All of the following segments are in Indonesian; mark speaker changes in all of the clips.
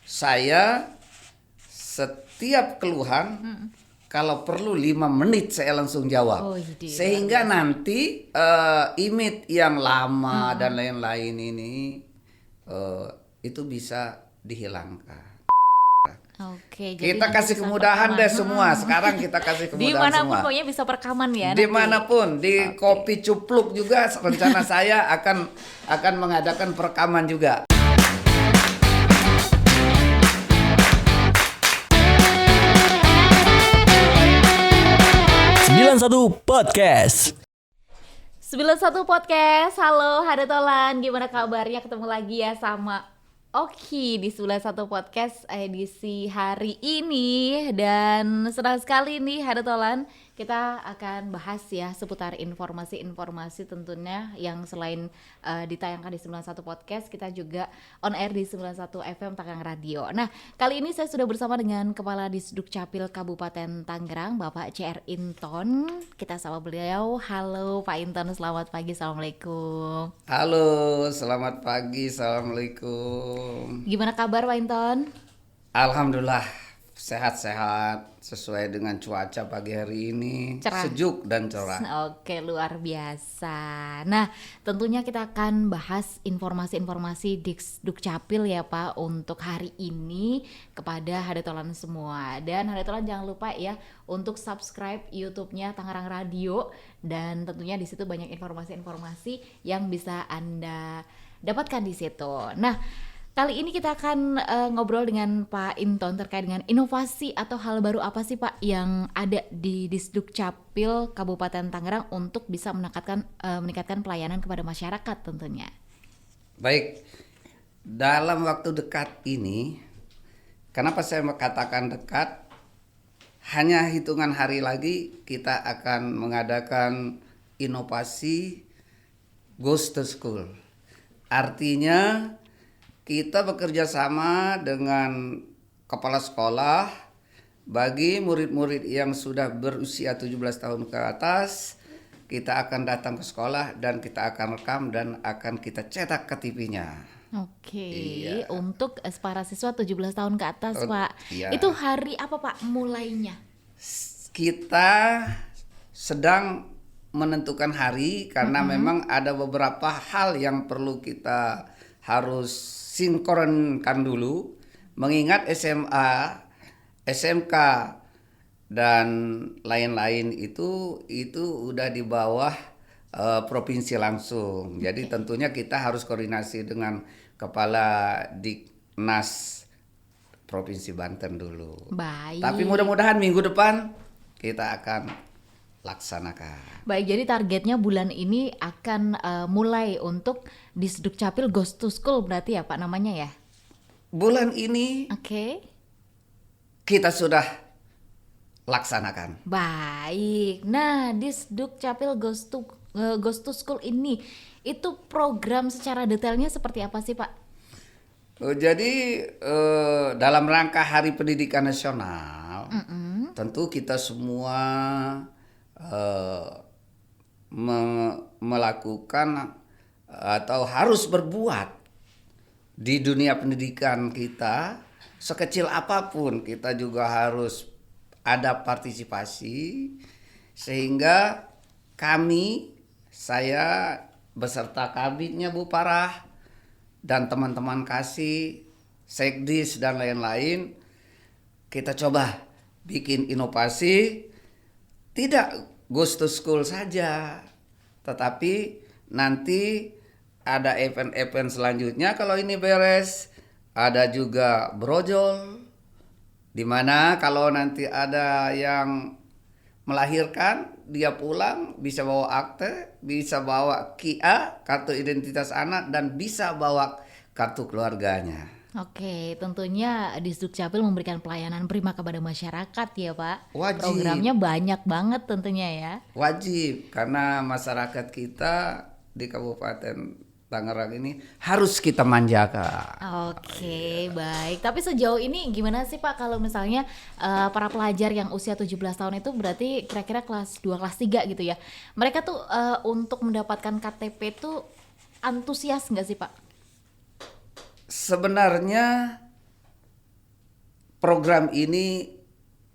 Speaker 1: saya setiap keluhan kalau perlu 5 menit saya langsung jawab. Sehingga nanti image yang lama dan lain-lain ini itu bisa dihilangkan.
Speaker 2: Oke, jadi
Speaker 1: Kita kasih kemudahan deh semua. Sekarang kita kasih kemudahan
Speaker 2: dimanapun
Speaker 1: semua.
Speaker 2: pokoknya bisa perekaman ya.
Speaker 1: Dimanapun, di Kopi Cupluk juga rencana saya akan mengadakan perekaman juga.
Speaker 3: Podcast.
Speaker 2: 91 Podcast. Halo Hadatolan, gimana kabarnya? Ketemu lagi ya sama Oki di 91 Podcast edisi hari ini. Dan senang sekali nih Hadatolan, kita akan bahas ya seputar informasi-informasi tentunya yang selain ditayangkan di 91 Podcast, kita juga on air di 91 FM Tangerang Radio. Nah, kali ini saya sudah bersama dengan Kepala Disduk Capil Kabupaten Tangerang, Bapak CR Inton. Kita sama beliau. Halo Pak Inton, selamat pagi, Assalamualaikum.
Speaker 1: Halo, selamat pagi, Assalamualaikum.
Speaker 2: Gimana kabar Pak Inton?
Speaker 1: Alhamdulillah, sehat-sehat sesuai dengan cuaca pagi hari ini.
Speaker 2: Cerah.
Speaker 1: Sejuk dan cerah.
Speaker 2: Oke, luar biasa. Nah, tentunya kita akan bahas informasi-informasi Dukcapil ya Pak untuk hari ini kepada Hadatolan semua. Dan Hadatolan jangan lupa ya untuk subscribe YouTube-nya Tangerang Radio, dan tentunya di situ banyak informasi-informasi yang bisa Anda dapatkan di situ. Nah, kali ini kita akan ngobrol dengan Pak Inton terkait dengan inovasi atau hal baru apa sih Pak yang ada di Disduk Capil Kabupaten Tangerang untuk bisa meningkatkan pelayanan kepada masyarakat tentunya.
Speaker 1: Baik, dalam waktu dekat ini, kenapa saya katakan dekat? Hanya hitungan hari lagi kita akan mengadakan inovasi Goes to School. Artinya kita bekerja sama dengan kepala sekolah bagi murid-murid yang sudah berusia 17 tahun ke atas. Kita akan datang ke sekolah dan kita akan rekam dan akan kita cetak KTP-nya.
Speaker 2: Oke,
Speaker 1: Iya.
Speaker 2: untuk para siswa 17 tahun ke atas Pak.
Speaker 1: Iya.
Speaker 2: Itu hari apa Pak mulainya?
Speaker 1: Kita sedang menentukan hari karena memang ada beberapa hal yang perlu kita harus sinkronkan dulu, mengingat SMA, SMK dan lain-lain itu udah di bawah provinsi langsung. Jadi tentunya kita harus koordinasi dengan kepala Diknas Provinsi Banten dulu.
Speaker 2: Baik.
Speaker 1: Tapi mudah-mudahan minggu depan kita akan laksanakan.
Speaker 2: Baik, jadi targetnya bulan ini akan mulai untuk Disduk Capil Goes to School berarti ya Pak namanya ya?
Speaker 1: Bulan ini
Speaker 2: Oke.
Speaker 1: kita sudah laksanakan.
Speaker 2: Baik. Nah, Disduk Capil Goes to School ini itu program secara detailnya seperti apa sih Pak?
Speaker 1: Jadi dalam rangka Hari Pendidikan Nasional, tentu kita semua melakukan atau harus berbuat di dunia pendidikan kita. Sekecil apapun kita juga harus ada partisipasi, sehingga saya beserta kabinnya Bu Parah dan teman-teman kasih Sekdis dan lain-lain, kita coba bikin inovasi. Tidak Goes to School saja, tetapi nanti ada event-event selanjutnya kalau ini beres. Ada juga brojol, dimana kalau nanti ada yang melahirkan, dia pulang bisa bawa akte, bisa bawa KIA, kartu identitas anak, dan bisa bawa kartu keluarganya.
Speaker 2: Oke, tentunya Disduk Capil memberikan pelayanan prima kepada masyarakat ya Pak.
Speaker 1: Wajib.
Speaker 2: Programnya banyak banget tentunya ya.
Speaker 1: Wajib, karena masyarakat kita di Kabupaten Tangerang ini harus kita manjakan.
Speaker 2: Oke, baik. Tapi sejauh ini gimana sih Pak kalau misalnya para pelajar yang usia 17 tahun itu berarti kira-kira kelas 2, kelas 3 gitu ya. Mereka tuh untuk mendapatkan KTP tuh antusias nggak sih Pak?
Speaker 1: Sebenarnya program ini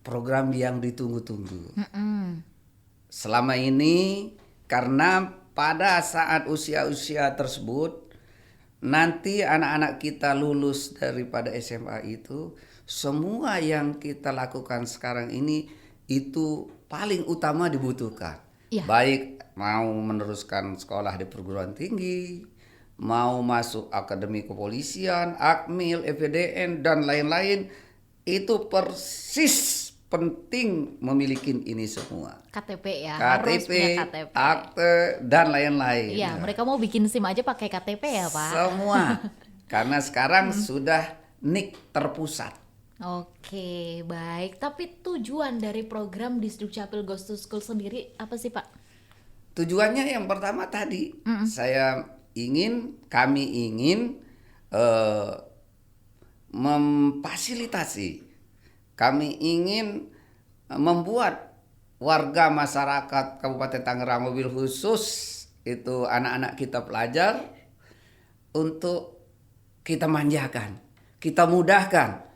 Speaker 1: program yang ditunggu-tunggu. Selama ini karena pada saat usia-usia tersebut nanti anak-anak kita lulus daripada SMA itu, semua yang kita lakukan sekarang ini itu paling utama dibutuhkan.
Speaker 2: Iya.
Speaker 1: Baik mau meneruskan sekolah di perguruan tinggi, mau masuk akademi kepolisian, Akmil, EPDN dan lain-lain, itu persis penting memiliki ini semua.
Speaker 2: KTP ya, harus
Speaker 1: KTP,
Speaker 2: punya KTP.
Speaker 1: akte dan lain-lain.
Speaker 2: Iya, mereka mau bikin SIM aja pakai KTP ya, Pak.
Speaker 1: Semua. Karena sekarang sudah NIK terpusat.
Speaker 2: Oke, baik. Tapi tujuan dari program Disdukcapil Goes to School sendiri apa sih, Pak?
Speaker 1: Tujuannya yang pertama tadi, kami ingin memfasilitasi, kami ingin membuat warga masyarakat Kabupaten Tangerang, mobil khusus itu anak-anak kita pelajar, untuk kita manjakan, kita mudahkan,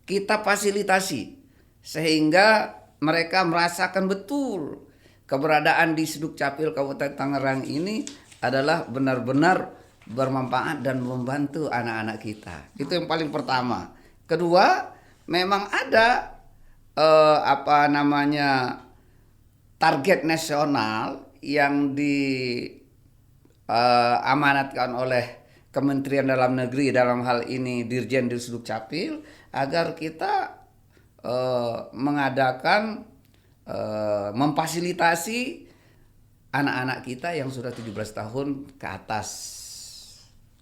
Speaker 1: kita fasilitasi sehingga mereka merasakan betul keberadaan di Disdukcapil Kabupaten Tangerang ini adalah benar-benar bermanfaat dan membantu anak-anak kita. Itu yang paling pertama. Kedua, memang ada target nasional yang diamanatkan oleh Kementerian Dalam Negeri, dalam hal ini Dirjen Disdukcapil, agar kita mengadakan memfasilitasi anak-anak kita yang sudah 17 tahun ke atas,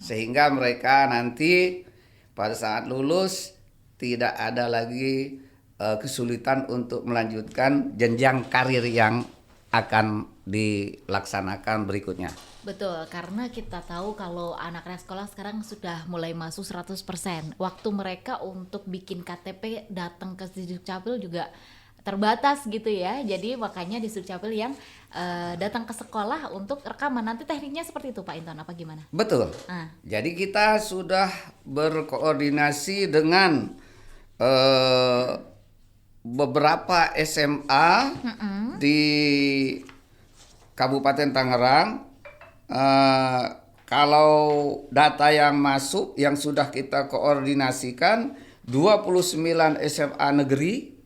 Speaker 1: sehingga mereka nanti pada saat lulus tidak ada lagi kesulitan untuk melanjutkan jenjang karir yang akan dilaksanakan berikutnya.
Speaker 2: Betul, karena kita tahu kalau anak-anak sekolah sekarang sudah mulai masuk 100%. Waktu mereka untuk bikin KTP datang ke Disdukcapil juga terbatas gitu ya. Jadi makanya Disdukcapil yang datang ke sekolah untuk rekaman. Nanti tekniknya seperti itu Pak Inton, apa gimana?
Speaker 1: Betul. Jadi kita sudah berkoordinasi dengan beberapa SMA di Kabupaten Tangerang. Kalau data yang masuk yang sudah kita koordinasikan 29 SMA negeri,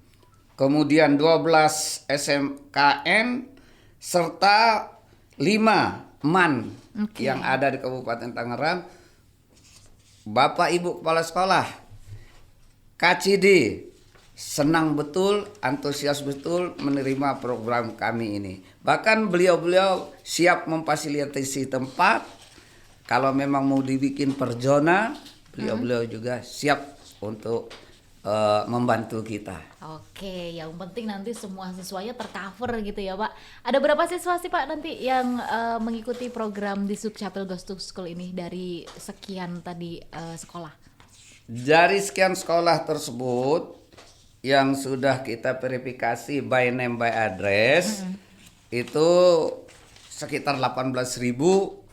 Speaker 1: kemudian 12 SMKN serta 5 MAN yang ada di Kabupaten Tangerang. Bapak Ibu Kepala Sekolah, KCD senang betul, antusias betul menerima program kami ini. Bahkan beliau-beliau siap memfasilitasi tempat. Kalau memang mau dibikin per zona, beliau-beliau juga siap untuk membantu kita.
Speaker 2: Oke, yang penting nanti semua siswanya tercover gitu ya Pak. Ada berapa siswa sih Pak nanti yang mengikuti program Disdukcapil Goes to School ini dari sekian tadi sekolah? Dari
Speaker 1: sekian sekolah tersebut yang sudah kita verifikasi by name by address, itu sekitar 18.489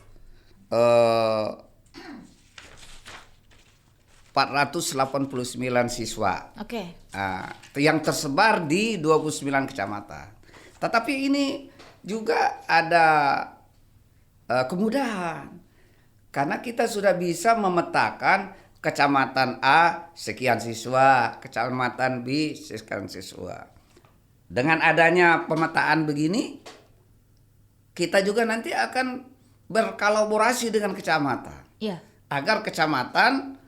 Speaker 1: siswa.
Speaker 2: Oke.
Speaker 1: Yang tersebar di 29 kecamatan. Tetapi ini juga ada kemudahan karena kita sudah bisa memetakan kecamatan A sekian siswa, kecamatan B sekian siswa. Dengan adanya pemetaan begini, kita juga nanti akan berkolaborasi dengan kecamatan.
Speaker 2: Iya.
Speaker 1: Agar kecamatan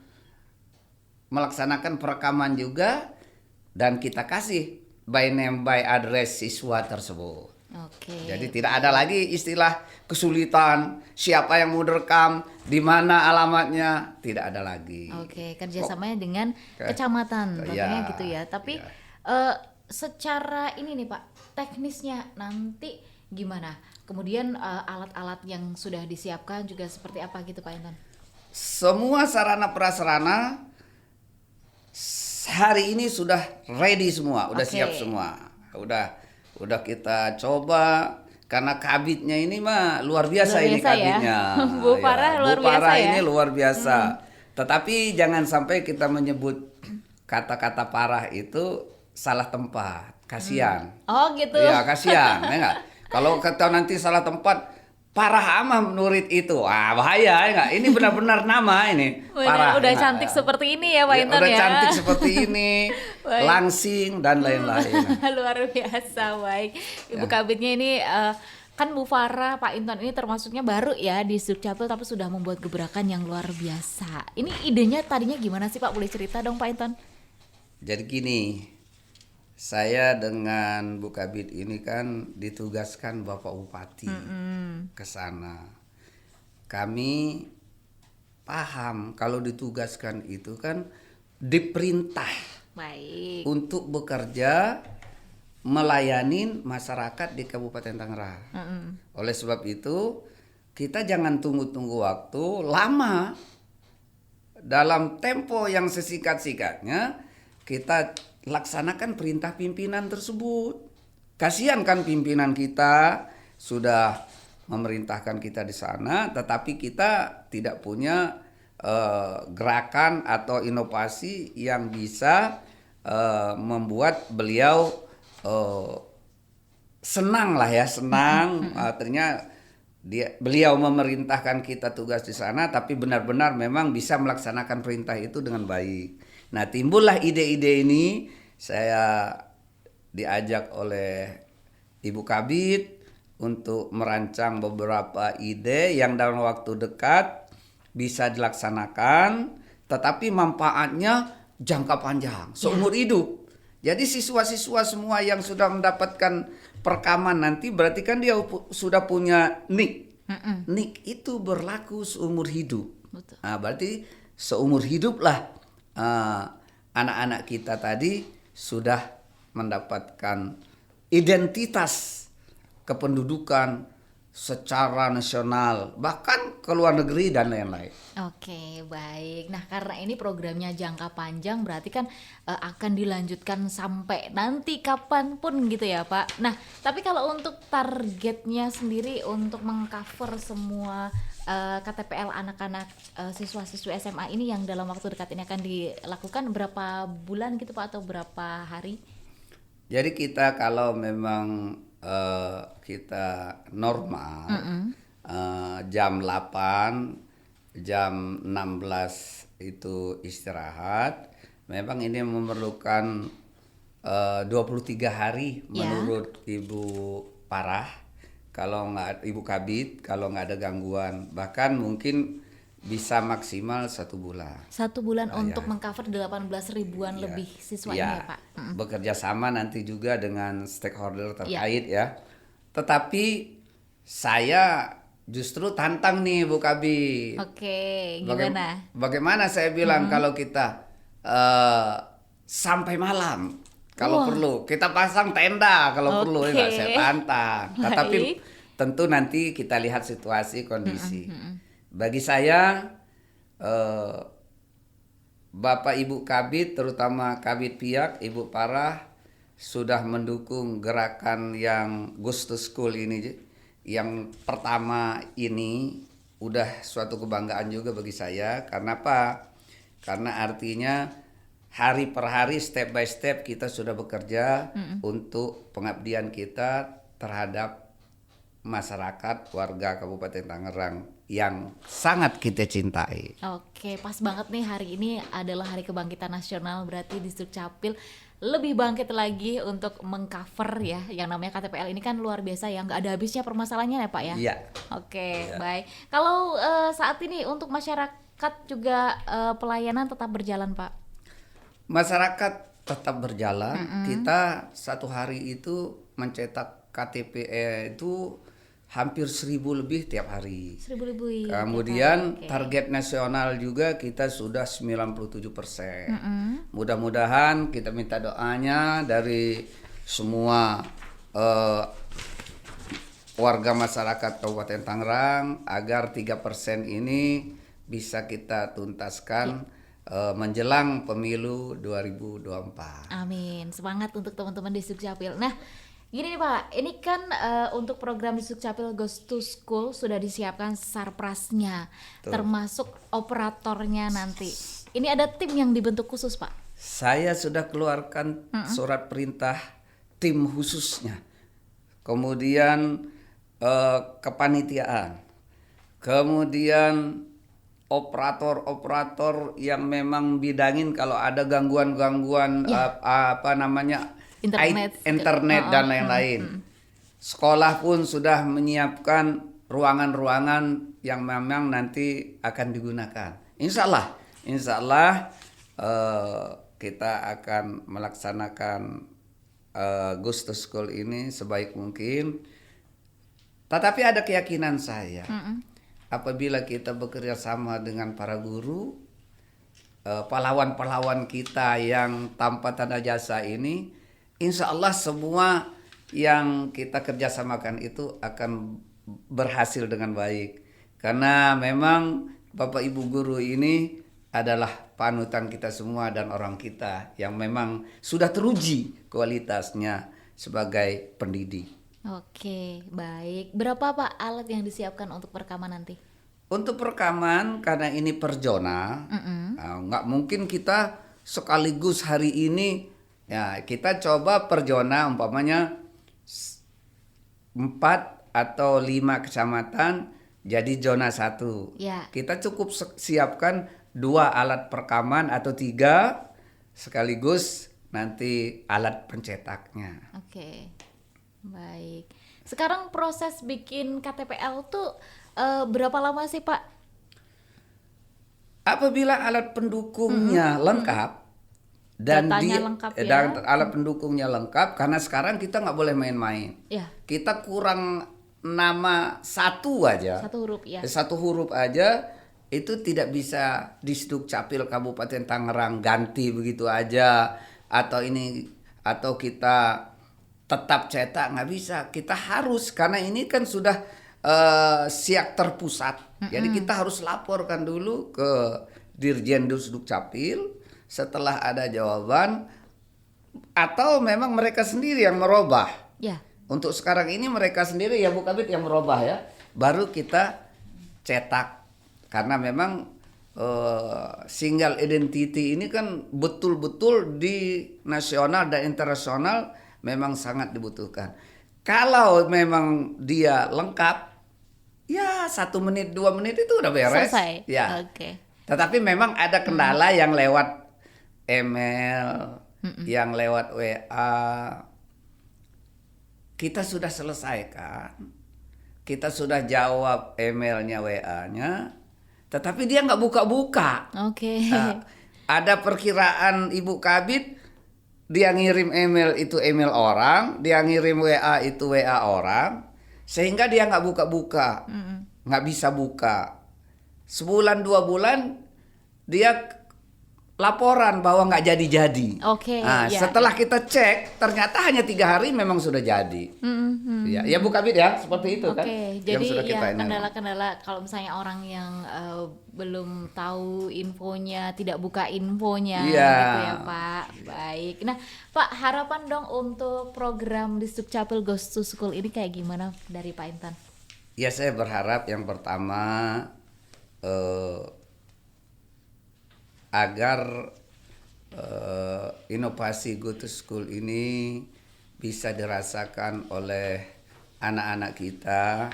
Speaker 1: melaksanakan perekaman juga dan kita kasih by name by address siswa tersebut.
Speaker 2: Oke.
Speaker 1: Jadi tidak ada lagi istilah kesulitan siapa yang mau direkam, di mana alamatnya, tidak ada lagi.
Speaker 2: Oke, kerjasamanya dengan kecamatan, tentunya gitu ya. Tapi secara ini nih Pak, teknisnya nanti gimana? Kemudian alat-alat yang sudah disiapkan juga seperti apa gitu Pak Inton?
Speaker 1: Semua sarana prasarana hari ini sudah ready semua, udah siap semua. Udah kita coba karena kabitnya ini mah luar biasa ini kabitnya.
Speaker 2: Ya? Bu Farah luar biasa ya.
Speaker 1: Ini luar biasa. Tetapi jangan sampai kita menyebut kata-kata parah itu salah tempat, kasihan.
Speaker 2: Oh gitu.
Speaker 1: Iya, kasihan, ya nggak? Kalau kata nanti salah tempat, parah ama menurut itu, bahaya, ya nggak? Ini benar-benar nama ini, parah.
Speaker 2: Udah
Speaker 1: Nah,
Speaker 2: cantik seperti ini ya Pak
Speaker 1: ya,
Speaker 2: Intan
Speaker 1: udah
Speaker 2: ya.
Speaker 1: cantik seperti ini,
Speaker 2: Baik.
Speaker 1: langsing dan lain-lain.
Speaker 2: Luar biasa, baik. Ibu
Speaker 1: Ya.
Speaker 2: Kabitnya ini kan Bu Farah, Pak Intan ini termasuknya baru ya di Dukcapil tapi sudah membuat gebrakan yang luar biasa. Ini idenya tadinya gimana sih Pak? Boleh cerita dong Pak Intan?
Speaker 1: Jadi gini, saya dengan Bu Kabit ini kan ditugaskan Bapak Bupati ke sana. Kami paham kalau ditugaskan itu kan diperintah
Speaker 2: Baik.
Speaker 1: untuk bekerja melayani masyarakat di Kabupaten Tangerang. Oleh sebab itu, kita jangan tunggu-tunggu waktu lama. Dalam tempo yang sesingkat-singkatnya, kita laksanakan perintah pimpinan tersebut. Kasihan kan pimpinan kita sudah memerintahkan kita di sana, tetapi kita tidak punya gerakan atau inovasi yang bisa membuat beliau senang lah ya, senang. Artinya beliau memerintahkan kita tugas di sana, tapi benar-benar memang bisa melaksanakan perintah itu dengan baik. Nah, timbullah ide-ide ini. Saya diajak oleh Ibu Kabit untuk merancang beberapa ide yang dalam waktu dekat bisa dilaksanakan, tetapi manfaatnya jangka panjang, seumur hidup. Jadi siswa-siswa semua yang sudah mendapatkan perekaman nanti berarti kan dia sudah punya NIK. NIK itu berlaku seumur hidup.
Speaker 2: Betul.
Speaker 1: Nah, berarti seumur hiduplah anak-anak kita tadi sudah mendapatkan identitas kependudukan secara nasional, bahkan ke luar negeri dan lain-lain.
Speaker 2: Oke, baik. Nah, karena ini programnya jangka panjang, berarti kan akan dilanjutkan sampai nanti kapanpun gitu ya, Pak. Nah, tapi kalau untuk targetnya sendiri untuk mengcover semua KTPL anak-anak siswa-siswi SMA ini yang dalam waktu dekat ini akan dilakukan berapa bulan gitu, Pak, atau berapa hari?
Speaker 1: Jadi kita kalau memang kita normal jam 8, jam 16 itu istirahat. Memang ini memerlukan 23 hari menurut Ibu Parah. Kalau nggak Ibu Kabit, kalau nggak ada gangguan, bahkan mungkin bisa maksimal 1 bulan.
Speaker 2: 1 bulan untuk mengcover 18 ribuan lebih siswa ini ya, Pak.
Speaker 1: Bekerja sama nanti juga dengan stakeholder terkait ya. Tetapi saya justru tantang nih Bu Kabit.
Speaker 2: Oke, gimana?
Speaker 1: Bagaimana saya bilang kalau kita sampai malam kalau perlu kita pasang tenda kalau perlu ya, saya tantang. Tetapi tentu nanti kita lihat situasi kondisi. Bagi saya Bapak Ibu Kabit, terutama Kabit Piak, Ibu Parah sudah mendukung gerakan yang Goes to School ini. Yang pertama ini udah suatu kebanggaan juga bagi saya. Karena apa? Karena artinya hari per hari, step by step kita sudah bekerja untuk pengabdian kita terhadap masyarakat warga Kabupaten Tangerang yang sangat kita cintai.
Speaker 2: Oke, pas banget nih, hari ini adalah Hari Kebangkitan Nasional, berarti di Dukcapil lebih bangkit lagi untuk mengcover ya yang namanya KTPL ini kan luar biasa ya, nggak ada habisnya permasalahannya ya Pak ya.
Speaker 1: Iya.
Speaker 2: Oke, baik. Kalau saat ini untuk masyarakat juga pelayanan tetap berjalan Pak?
Speaker 1: Masyarakat tetap berjalan. Kita satu hari itu mencetak KTP itu hampir 1.000 lebih tiap hari.
Speaker 2: 1.000 lebih.
Speaker 1: Kemudian target nasional juga kita sudah 97%. Mudah-mudahan kita minta doanya dari semua warga masyarakat Kabupaten Tangerang agar 3% ini bisa kita tuntaskan menjelang pemilu 2024.
Speaker 2: Amin. Semangat untuk teman-teman di Dukcapil. Nah, gini nih Pak, ini kan untuk program di Dukcapil Goes to School sudah disiapkan sarprasnya, termasuk operatornya nanti. Ini ada tim yang dibentuk khusus Pak?
Speaker 1: Saya sudah keluarkan surat perintah tim khususnya, kemudian kepanitiaan, kemudian operator-operator yang memang bidangin kalau ada gangguan-gangguan internet dan lain-lain. Sekolah pun sudah menyiapkan ruangan-ruangan yang memang nanti akan digunakan. Insya Allah kita akan melaksanakan Ghost to School ini sebaik mungkin. Tetapi ada keyakinan saya, apabila kita bekerja sama dengan para guru, pahlawan-pahlawan kita yang tanpa tanda jasa ini, insya Allah semua yang kita kerjasamakan itu akan berhasil dengan baik. Karena memang Bapak Ibu guru ini adalah panutan kita semua dan orang kita yang memang sudah teruji kualitasnya sebagai pendidik.
Speaker 2: Oke, baik. Berapa Pak alat yang disiapkan untuk perekaman nanti?
Speaker 1: Untuk perekaman, karena ini per zona, nggak mungkin kita sekaligus hari ini. Ya, kita coba per zona, umpamanya 4 atau 5 kecamatan jadi zona 1.
Speaker 2: Ya.
Speaker 1: Kita cukup siapkan 2 alat perekaman atau 3 sekaligus nanti alat pencetaknya.
Speaker 2: Oke, baik. Sekarang proses bikin KTPL tuh berapa lama sih Pak?
Speaker 1: Apabila alat pendukungnya lengkap dan
Speaker 2: Datanya lengkap ya.
Speaker 1: dan alat pendukungnya lengkap, karena sekarang kita nggak boleh main-main.
Speaker 2: Ya.
Speaker 1: Kita kurang nama satu aja.
Speaker 2: Satu huruf ya.
Speaker 1: Satu huruf aja itu tidak bisa di Sdukcapil Kabupaten Tangerang ganti begitu aja, atau kita tetap cetak, nggak bisa. Kita harus, karena ini kan sudah siak terpusat. Jadi kita harus laporkan dulu ke Dirjen Dukcapil. Setelah ada jawaban, atau memang mereka sendiri yang merubah.
Speaker 2: Ya.
Speaker 1: Untuk sekarang ini mereka sendiri ya Bu Kabid yang merubah ya. Baru kita cetak. Karena memang single identity ini kan betul-betul di nasional dan internasional memang sangat dibutuhkan. Kalau memang dia lengkap, ya 1 menit 2 menit itu udah beres.
Speaker 2: Selesai.
Speaker 1: Ya.
Speaker 2: Oke.
Speaker 1: Tetapi memang ada kendala yang lewat email, yang lewat WA. Kita sudah selesaikan. Kita sudah jawab emailnya, WA-nya. Tetapi dia nggak buka-buka.
Speaker 2: Oke.
Speaker 1: Nah, ada perkiraan Ibu Kabid, dia ngirim email itu email orang, dia ngirim WA itu WA orang, sehingga dia nggak buka-buka, nggak bisa buka. Sebulan 2 bulan dia laporan bahwa nggak jadi-jadi.
Speaker 2: Oke.
Speaker 1: Nah,
Speaker 2: ya.
Speaker 1: setelah kita cek, ternyata hanya 3 hari memang sudah jadi. Ya Bu Kabid ya, seperti itu kan.
Speaker 2: Oke,
Speaker 1: yang
Speaker 2: jadi
Speaker 1: sudah kita
Speaker 2: ya
Speaker 1: ini.
Speaker 2: kendala-kendala kalau misalnya orang yang belum tahu infonya, tidak buka infonya
Speaker 1: Iya.
Speaker 2: gitu ya Pak. Baik. Nah Pak, harapan dong untuk program di Sdukcapil Ghost to School ini kayak gimana dari Pak Intan?
Speaker 1: Ya, saya berharap yang pertama agar inovasi Go to School ini bisa dirasakan oleh anak-anak kita,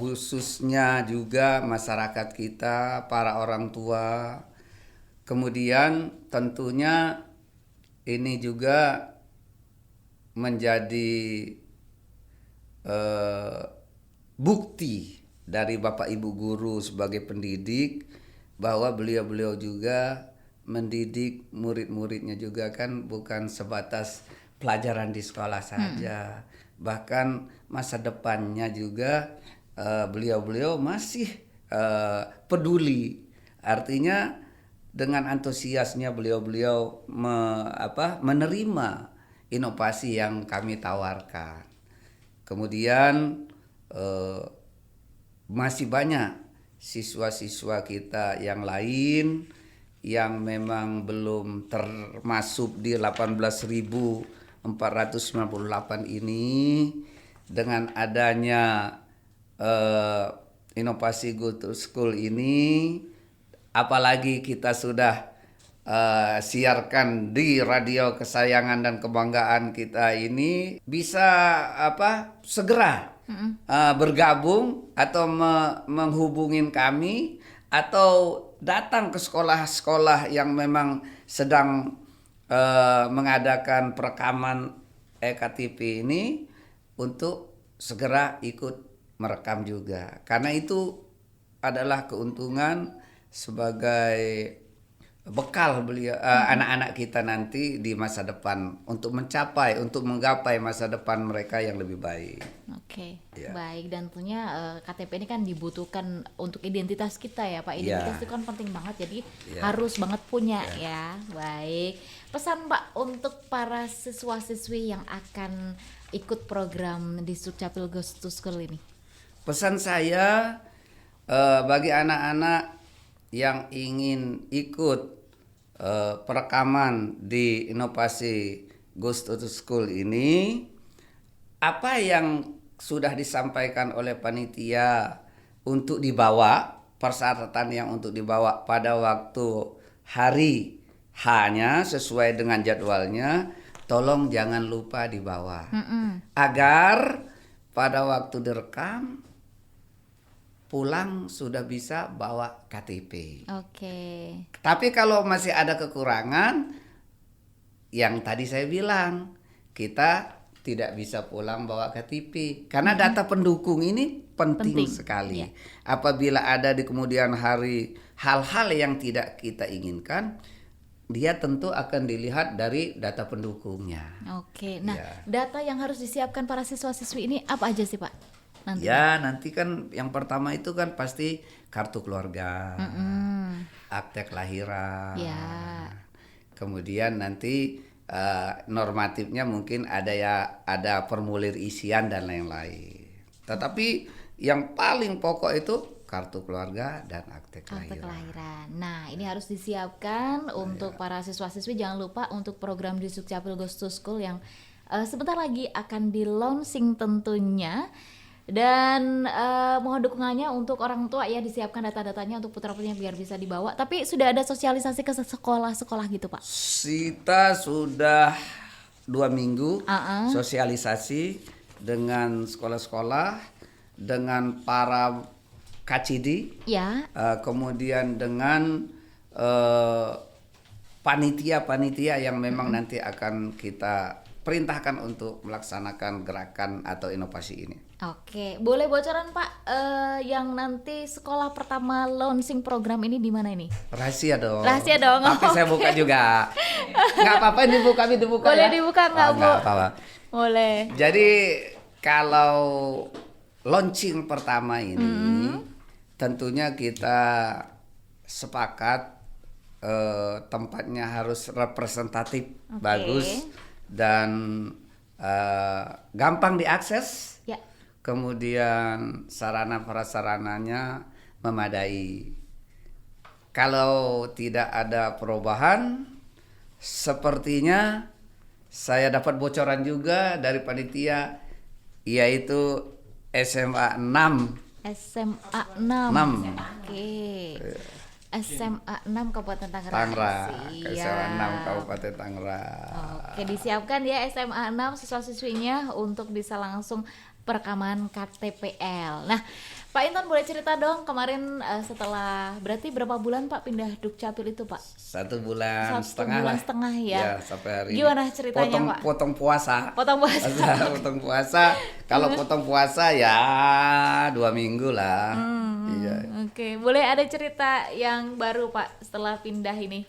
Speaker 1: khususnya juga masyarakat kita, para orang tua. Kemudian tentunya ini juga menjadi bukti dari Bapak Ibu guru sebagai pendidik bahwa beliau-beliau juga mendidik murid-muridnya juga kan bukan sebatas pelajaran di sekolah saja, bahkan masa depannya juga beliau-beliau masih peduli. Artinya dengan antusiasnya beliau-beliau menerima inovasi yang kami tawarkan. Kemudian masih banyak siswa-siswa kita yang lain yang memang belum termasuk di 18.498 ini. Dengan adanya inovasi Go to School ini, apalagi kita sudah siarkan di radio kesayangan dan kebanggaan kita ini bisa segera bergabung atau menghubungin kami atau datang ke sekolah-sekolah yang memang sedang mengadakan perekaman eKTP ini untuk segera ikut merekam juga, karena itu adalah keuntungan sebagai bekal anak-anak kita nanti di masa depan untuk menggapai masa depan mereka yang lebih baik.
Speaker 2: Oke,
Speaker 1: Ya.
Speaker 2: baik. Dan tentunya KTP ini kan dibutuhkan untuk identitas kita ya Pak.
Speaker 1: Ya.
Speaker 2: Identitas itu kan penting banget, jadi
Speaker 1: Ya.
Speaker 2: harus banget punya ya. Baik. Pesan Pak untuk para siswa-siswi yang akan ikut program di Dukcapil Goes to School ini.
Speaker 1: Pesan saya bagi anak-anak yang ingin ikut perekaman di inovasi Goes to School ini, apa yang sudah disampaikan oleh panitia untuk dibawa, persyaratan yang untuk dibawa pada waktu hari H-nya sesuai dengan jadwalnya, tolong jangan lupa dibawa. Agar pada waktu direkam pulang sudah bisa bawa KTP.
Speaker 2: Oke.
Speaker 1: Tapi kalau masih ada kekurangan, yang tadi saya bilang, kita tidak bisa pulang bawa KTP. Karena data pendukung ini penting sekali.
Speaker 2: Ya.
Speaker 1: Apabila ada di kemudian hari hal-hal yang tidak kita inginkan, dia tentu akan dilihat dari data pendukungnya.
Speaker 2: Oke. Nah,
Speaker 1: Ya.
Speaker 2: data yang harus disiapkan para siswa-siswi ini apa aja sih Pak? Nanti.
Speaker 1: Ya, nanti kan yang pertama itu kan pasti kartu keluarga, akte kelahiran.
Speaker 2: Ya.
Speaker 1: Kemudian nanti normatifnya mungkin ada formulir isian dan lain-lain. Tetapi yang paling pokok itu kartu keluarga dan akte
Speaker 2: Akte
Speaker 1: kelahiran.
Speaker 2: kelahiran. Nah, ini harus disiapkan untuk para siswa-siswi. Jangan lupa untuk program di Dukcapil Goes to School yang sebentar lagi akan di launching tentunya. Dan mohon dukungannya untuk orang tua ya, disiapkan data-datanya untuk putra-putrinya biar bisa dibawa. Tapi sudah ada sosialisasi ke sekolah-sekolah gitu Pak?
Speaker 1: Kita sudah 2 minggu sosialisasi dengan sekolah-sekolah, dengan para KCD,
Speaker 2: Ya.
Speaker 1: kemudian dengan panitia-panitia yang memang nanti akan kita perintahkan untuk melaksanakan gerakan atau inovasi ini.
Speaker 2: Oke, boleh bocoran Pak yang nanti sekolah pertama launching program ini di mana ini?
Speaker 1: Rahasia dong.
Speaker 2: Rahasia dong,
Speaker 1: Tapi saya
Speaker 2: oke.
Speaker 1: buka juga. Nggak apa-apa dibuka
Speaker 2: Boleh
Speaker 1: ya.
Speaker 2: dibuka nggak, Bu?
Speaker 1: Nggak apa-apa.
Speaker 2: Boleh.
Speaker 1: Jadi kalau launching pertama ini, tentunya kita sepakat tempatnya harus representatif,
Speaker 2: Oke.
Speaker 1: bagus dan gampang diakses.
Speaker 2: Ya.
Speaker 1: Kemudian sarana prasarananya memadai. Kalau tidak ada perubahan, sepertinya saya dapat bocoran juga dari panitia, yaitu SMA 6.
Speaker 2: SMA 6.
Speaker 1: 6.
Speaker 2: Oke. SMA 6 Kabupaten Tangerang.
Speaker 1: Tangerang,
Speaker 2: Siap.
Speaker 1: SMA 6 Kabupaten Tangerang.
Speaker 2: Oke, disiapkan ya SMA 6 siswa-siswinya untuk bisa langsung perekaman KTPL. Nah, Pak Inton boleh cerita dong kemarin setelah berarti berapa bulan Pak pindah Dukcapil itu Pak?
Speaker 1: 1 bulan setengah
Speaker 2: bulan
Speaker 1: lah.
Speaker 2: setengah ya.
Speaker 1: Sampai hari ini.
Speaker 2: Gimana ceritanya Pak?
Speaker 1: Potong puasa.
Speaker 2: Potong puasa.
Speaker 1: Potong puasa. Kalau potong puasa ya 2 minggu lah. Iya.
Speaker 2: Oke, boleh ada cerita yang baru Pak setelah pindah ini?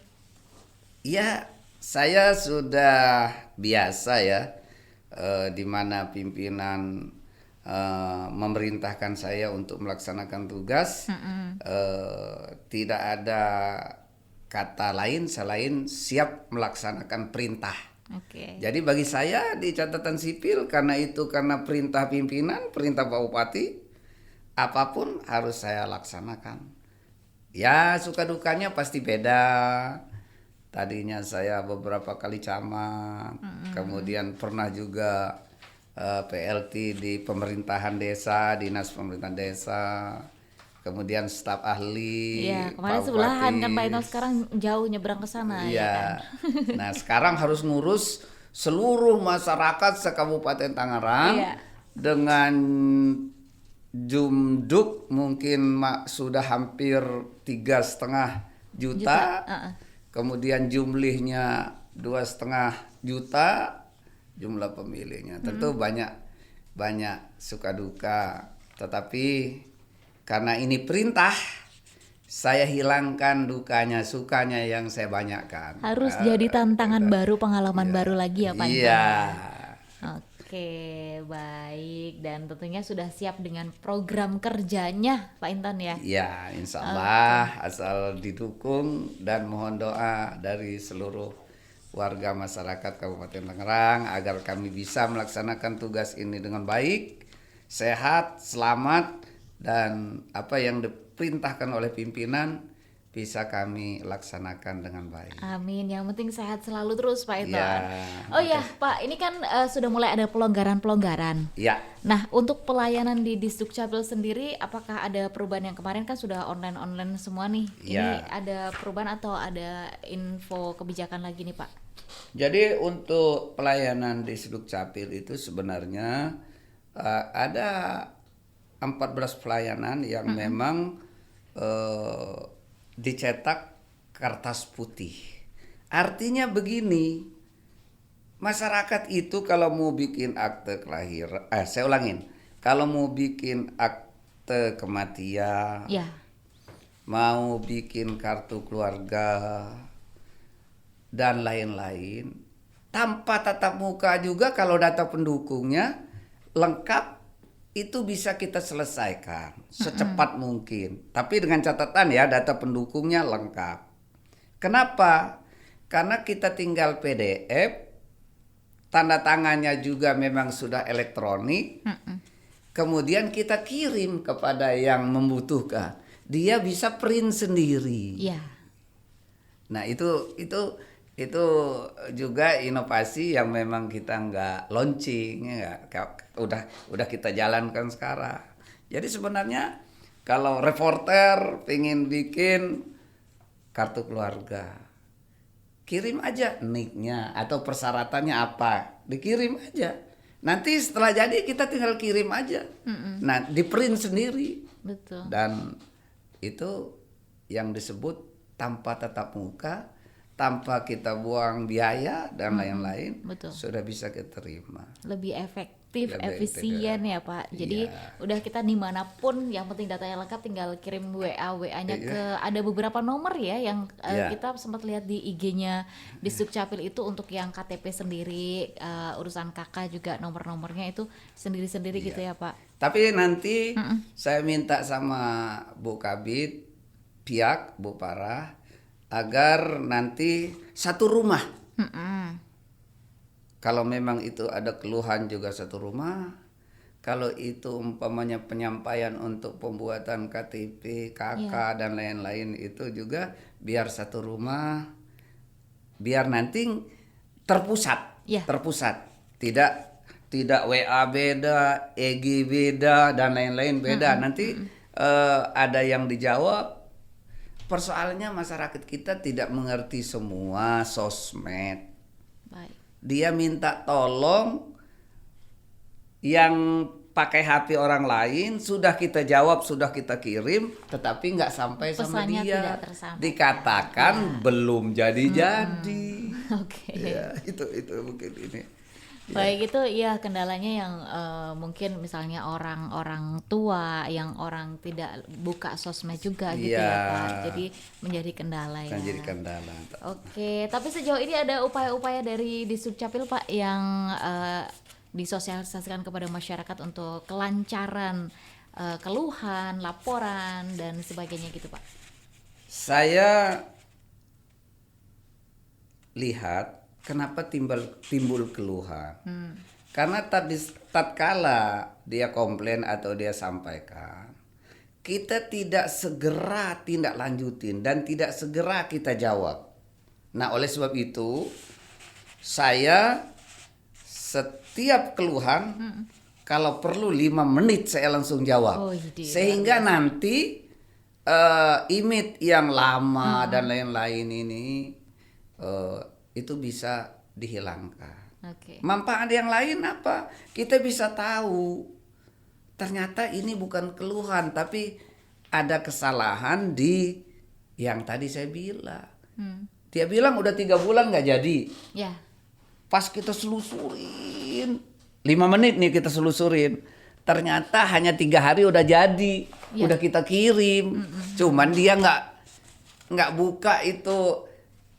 Speaker 1: Ya, saya sudah biasa ya, di mana pimpinan memerintahkan saya untuk melaksanakan tugas. Tidak ada kata lain selain siap melaksanakan perintah.
Speaker 2: Oke.
Speaker 1: Jadi bagi saya di catatan sipil, karena perintah pimpinan, perintah Pak Bupati, apapun harus saya laksanakan. Ya suka dukanya pasti beda. Tadinya saya beberapa kali camat, kemudian pernah juga PLT di pemerintahan desa, dinas pemerintahan desa. kemudian staf ahli,
Speaker 2: Iya, kemarin
Speaker 1: Pak
Speaker 2: sebelahan
Speaker 1: Bupati.
Speaker 2: kan Pak Ino, sekarang jauh nyebrang ke sana ya kan.
Speaker 1: Iya. Nah, sekarang harus ngurus seluruh masyarakat sekabupaten Tangerang
Speaker 2: Iya.
Speaker 1: dengan jumduk mungkin sudah hampir 3,5 juta.
Speaker 2: Heeh.
Speaker 1: Kemudian jumlahnya 2,5 juta jumlah pemilihnya. Tentu banyak suka duka, tetapi karena ini perintah, saya hilangkan dukanya, sukanya yang saya banyakkan.
Speaker 2: Harus jadi tantangan baru, pengalaman baru lagi ya Pak Inton.
Speaker 1: Iya.
Speaker 2: Oke, baik, dan tentunya sudah siap dengan program kerjanya Pak Inton ya.
Speaker 1: Ya, insya Allah asal didukung dan mohon doa dari seluruh warga masyarakat Kabupaten Tangerang agar kami bisa melaksanakan tugas ini dengan baik, sehat, selamat, dan apa yang diperintahkan oleh pimpinan bisa kami laksanakan dengan baik.
Speaker 2: Amin, yang penting sehat selalu terus Pak Inton.
Speaker 1: Ya,
Speaker 2: Oh ya Pak, ini kan sudah mulai ada pelonggaran-pelonggaran.
Speaker 1: Ya,
Speaker 2: Nah, untuk pelayanan di Disdukcapil sendiri, apakah ada perubahan? Yang kemarin kan sudah online semua nih. Ini
Speaker 1: Ya.
Speaker 2: ada perubahan atau ada info kebijakan lagi nih Pak?
Speaker 1: jadi untuk pelayanan di Disdukcapil itu sebenarnya ada 14 pelayanan yang memang dicetak kertas putih. Artinya begini, masyarakat itu kalau mau bikin akte kelahiran, saya ulangin, kalau mau bikin akte kematian,
Speaker 2: Ya,
Speaker 1: mau bikin kartu keluarga dan lain-lain, tanpa tatap muka juga kalau data pendukungnya lengkap, itu bisa kita selesaikan secepat mungkin. Tapi dengan catatan ya, data pendukungnya lengkap. Kenapa? Karena kita tinggal PDF, tanda tangannya juga memang sudah elektronik. Kemudian kita kirim kepada yang membutuhkan. Dia bisa print sendiri.
Speaker 2: ya.
Speaker 1: Nah, itu juga inovasi yang memang kita nggak launching, ya, udah kita jalankan sekarang. Jadi sebenarnya kalau reporter pengen bikin kartu keluarga, kirim aja nicknya atau persyaratannya apa, dikirim aja. Nanti setelah jadi kita tinggal kirim aja. Nah, di print sendiri.
Speaker 2: Betul.
Speaker 1: Dan itu yang disebut tanpa tatap muka, tanpa kita buang biaya dan lain-lain,
Speaker 2: betul.
Speaker 1: sudah bisa kita terima.
Speaker 2: Lebih efektif,
Speaker 1: Lebih
Speaker 2: efisien ya Pak. Jadi udah kita dimanapun, yang penting datanya lengkap, tinggal kirim WA-nya ke, ada beberapa nomor ya yang kita sempat lihat di IG-nya di Disdukcapil itu untuk yang KTP sendiri, urusan KK juga nomor-nomornya itu sendiri-sendiri gitu ya Pak.
Speaker 1: Tapi nanti saya minta sama Bu Kabid, pihak Bu Parah, agar nanti satu rumah. Kalau memang itu ada keluhan juga satu rumah. Kalau itu umpamanya penyampaian untuk pembuatan KTP, KK dan lain-lain itu juga biar satu rumah. Biar nanti terpusat. Terpusat. Tidak WA beda, EG beda dan lain-lain beda. Nanti ada yang dijawab. Persoalannya masyarakat kita tidak mengerti semua sosmed.
Speaker 2: Baik.
Speaker 1: Dia minta tolong yang pakai HP orang lain, sudah kita jawab, sudah kita kirim, tetapi nggak sampai sama
Speaker 2: Pesannya
Speaker 1: dia.
Speaker 2: tidak tersampaikan.
Speaker 1: Dikatakan belum jadi-jadi.
Speaker 2: Oke.
Speaker 1: Ya, itu mungkin ini.
Speaker 2: Baik, itu ya kendalanya yang mungkin misalnya orang-orang tua yang orang tidak buka sosmed juga gitu ya Pak. Jadi menjadi kendala ya.
Speaker 1: Kan jadi kendala.
Speaker 2: Oke, tapi sejauh ini ada upaya-upaya dari Disdukcapil Pak yang disosialisasikan kepada masyarakat untuk kelancaran keluhan, laporan dan sebagainya gitu Pak.
Speaker 1: Saya lihat kenapa timbul keluhan. Karena tatkala dia komplain atau dia sampaikan, kita tidak segera tindak lanjutin dan tidak segera kita jawab. Nah, oleh sebab itu saya setiap keluhan kalau perlu 5 menit saya langsung jawab.
Speaker 2: Oh, jadi
Speaker 1: sehingga nanti image yang lama dan lain-lain ini itu bisa dihilangkan.
Speaker 2: Oke.
Speaker 1: Manfaat yang lain apa? Kita bisa tahu ternyata ini bukan keluhan tapi ada kesalahan di yang tadi saya bilang. Dia bilang udah 3 bulan nggak jadi.
Speaker 2: Ya.
Speaker 1: Pas kita selusurin 5 menit nih kita selusurin, ternyata hanya 3 hari udah jadi.
Speaker 2: Ya.
Speaker 1: Udah kita kirim. Cuman dia nggak buka itu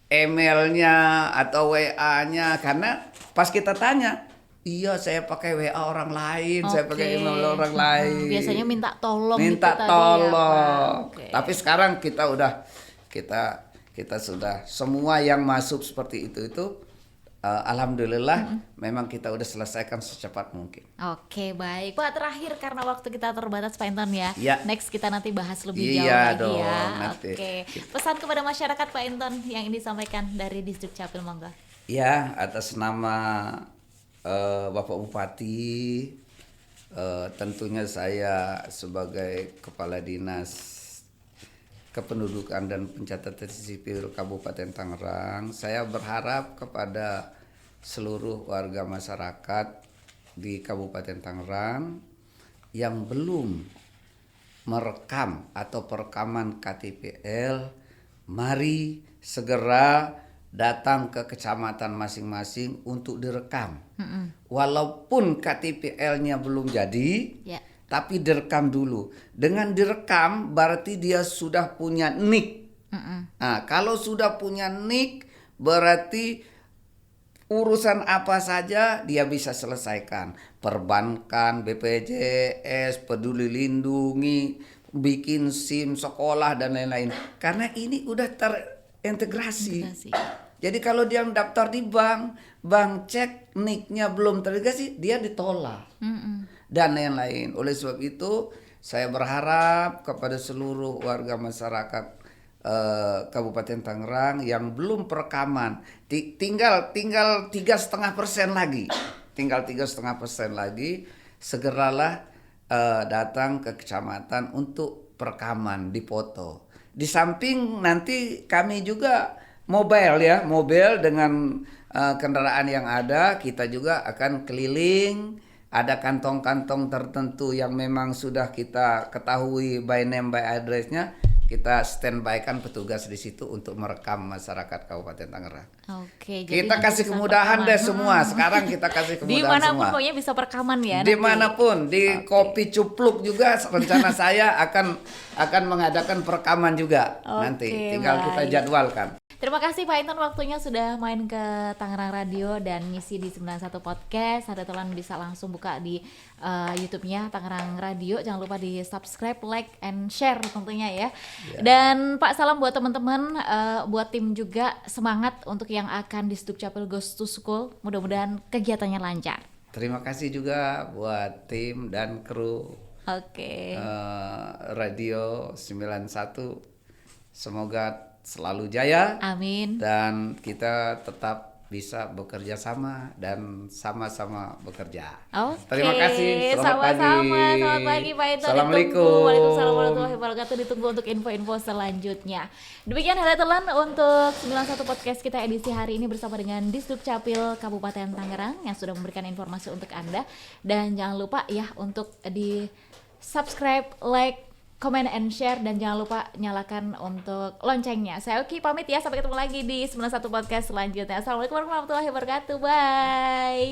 Speaker 1: emailnya atau WA-nya karena pas kita tanya, iya saya pakai WA orang lain, saya pakai email orang lain.
Speaker 2: Biasanya minta tolong
Speaker 1: Minta
Speaker 2: gitu
Speaker 1: tolong.
Speaker 2: tadi ya, Pak. Oke.
Speaker 1: Tapi sekarang kita sudah semua yang masuk seperti itu alhamdulillah memang kita udah selesaikan secepat mungkin.
Speaker 2: Oke, baik. Pak, terakhir karena waktu kita terbatas Pak Inton ya.
Speaker 1: Ya.
Speaker 2: Next kita nanti bahas lebih
Speaker 1: Iya
Speaker 2: jauh lagi
Speaker 1: dong,
Speaker 2: ya.
Speaker 1: nanti.
Speaker 2: Oke. Pesan kepada masyarakat Pak Inton yang ingin disampaikan dari Distrik Capil, monggo.
Speaker 1: Ya, atas nama Bapak Bupati, tentunya saya sebagai Kepala Dinas Kependudukan dan Pencatatan Sipil Kabupaten Tangerang, saya berharap kepada seluruh warga masyarakat di Kabupaten Tangerang yang belum merekam atau perekaman KTPL, mari segera datang ke kecamatan masing-masing untuk direkam. Walaupun KTPL-nya belum jadi,
Speaker 2: Ya.
Speaker 1: tapi direkam dulu. Dengan direkam berarti dia sudah punya NIK. Nah, kalau sudah punya NIK berarti urusan apa saja dia bisa selesaikan. Perbankan, BPJS, Peduli Lindungi, bikin SIM sekolah dan lain-lain. Karena ini udah terintegrasi.
Speaker 2: Integrasi.
Speaker 1: Jadi kalau dia mendaftar di bank cek NIK-nya belum terintegrasi, dia ditolak. Dan lain-lain. Oleh sebab itu saya berharap kepada seluruh warga masyarakat Kabupaten Tangerang yang belum perekaman, tinggal 3,5% lagi, segeralah datang ke kecamatan untuk perekaman, dipoto. Di samping nanti kami juga mobil dengan kendaraan yang ada, kita juga akan keliling. Ada kantong-kantong tertentu yang memang sudah kita ketahui by name by address-nya, kita standby-kan petugas di situ untuk merekam masyarakat Kabupaten Tangerang.
Speaker 2: Oke,
Speaker 1: Kita
Speaker 2: nanti
Speaker 1: kasih
Speaker 2: bisa
Speaker 1: kemudahan
Speaker 2: perekaman.
Speaker 1: deh semua. Sekarang kita kasih kemudahan
Speaker 2: Dimanapun
Speaker 1: semua.
Speaker 2: pokoknya bisa perekaman ya. nanti.
Speaker 1: Dimanapun, di Kopi Cupluk juga rencana saya akan mengadakan perekaman juga nanti.
Speaker 2: Oke,
Speaker 1: Tinggal kita
Speaker 2: baik.
Speaker 1: jadwalkan.
Speaker 2: Terima kasih Pak Inton waktunya sudah main ke Tangerang Radio dan ngisi di 91 Podcast. Ada telan bisa langsung buka di YouTube-nya Tangerang Radio. Jangan lupa di subscribe, like, and share tentunya ya. Dan Pak, salam buat teman-teman, buat tim juga, semangat untuk yang akan di Sdukcapil Goes to School. Mudah-mudahan kegiatannya lancar.
Speaker 1: Terima kasih juga buat tim dan kru
Speaker 2: Oke.
Speaker 1: Radio 91. Semoga selalu jaya
Speaker 2: Amin.
Speaker 1: dan kita tetap bisa bekerja sama dan sama-sama bekerja.
Speaker 2: Oke,
Speaker 1: Terima kasih. Selamat
Speaker 2: sama-sama.
Speaker 1: pagi.
Speaker 2: Selamat pagi Pak Inton.
Speaker 1: Assalamualaikum.
Speaker 2: Ditunggu. Waalaikumsalam warahmatullahi wabarakatuh. Ditunggu untuk info-info selanjutnya. Demikian Hada Telan untuk 91 Podcast kita edisi hari ini bersama dengan Disduk Capil Kabupaten Tangerang yang sudah memberikan informasi untuk Anda. Dan jangan lupa ya untuk di subscribe, like, comment and share, dan jangan lupa nyalakan untuk loncengnya. Saya Oki pamit ya, sampai ketemu lagi di 91 Podcast selanjutnya. Assalamualaikum warahmatullahi wabarakatuh. Bye.